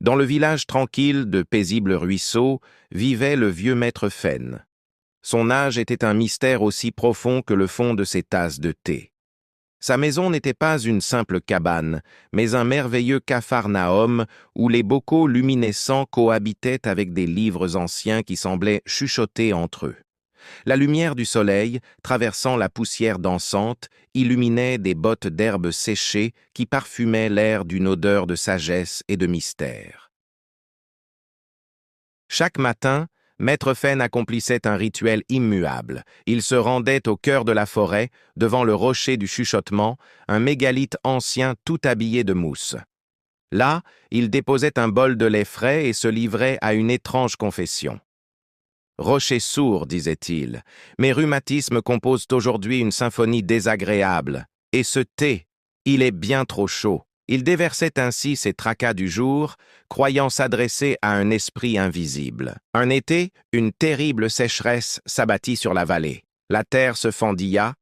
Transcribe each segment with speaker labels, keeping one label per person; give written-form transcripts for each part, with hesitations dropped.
Speaker 1: Dans le village tranquille de paisibles ruisseaux vivait le vieux maître Phen. Son âge était un mystère aussi profond que le fond de ses tasses de thé. Sa maison n'était pas une simple cabane, mais un merveilleux capharnaüm où les bocaux luminescents cohabitaient avec des livres anciens qui semblaient chuchoter entre eux. La lumière du soleil, traversant la poussière dansante, illuminait des bottes d'herbes séchées qui parfumaient l'air d'une odeur de sagesse et de mystère. Chaque matin, Maître Phen accomplissait un rituel immuable. Il se rendait au cœur de la forêt, devant le rocher du chuchotement, un mégalithe ancien tout habillé de mousse. Là, il déposait un bol de lait frais et se livrait à une étrange confession. « Rocher sourd, disait-il, mes rhumatismes composent aujourd'hui une symphonie désagréable, et ce thé, il est bien trop chaud. » Il déversait ainsi ses tracas du jour, croyant s'adresser à un esprit invisible. Un été, une terrible sécheresse s'abattit sur la vallée. La terre se fendilla,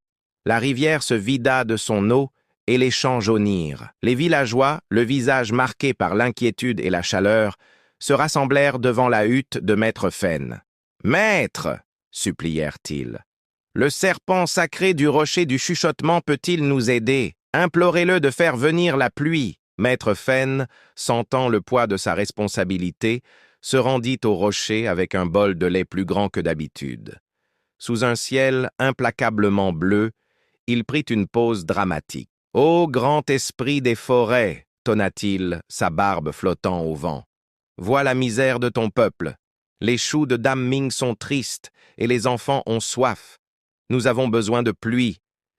Speaker 1: la rivière se vida de son eau et les champs jaunirent. Les villageois, le visage marqué par l'inquiétude et la chaleur, se rassemblèrent devant la hutte de Maître Phen. « Maître !» supplièrent-ils. « Le serpent sacré du rocher du chuchotement peut-il nous aider ? Implorez-le de faire venir la pluie. » Maître Phen, sentant le poids de sa responsabilité, se rendit au rocher avec un bol de lait plus grand que d'habitude. Sous un ciel implacablement bleu, il prit une pause dramatique. « Ô grand esprit des forêts !» tonna-t-il, sa barbe flottant au vent. « Vois la misère de ton peuple. Les choux de Dame Ming sont tristes et les enfants ont soif. Nous avons besoin de pluie,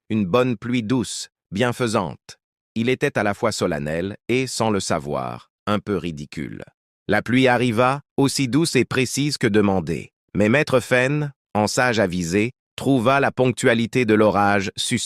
Speaker 1: une bonne pluie douce, bienfaisante. » Il était à la fois solennel et, sans le savoir, un peu ridicule. La pluie arriva, aussi douce et précise que demandée. Mais Maître Phen, en sage avisé, trouva la ponctualité de l'orage suspecte.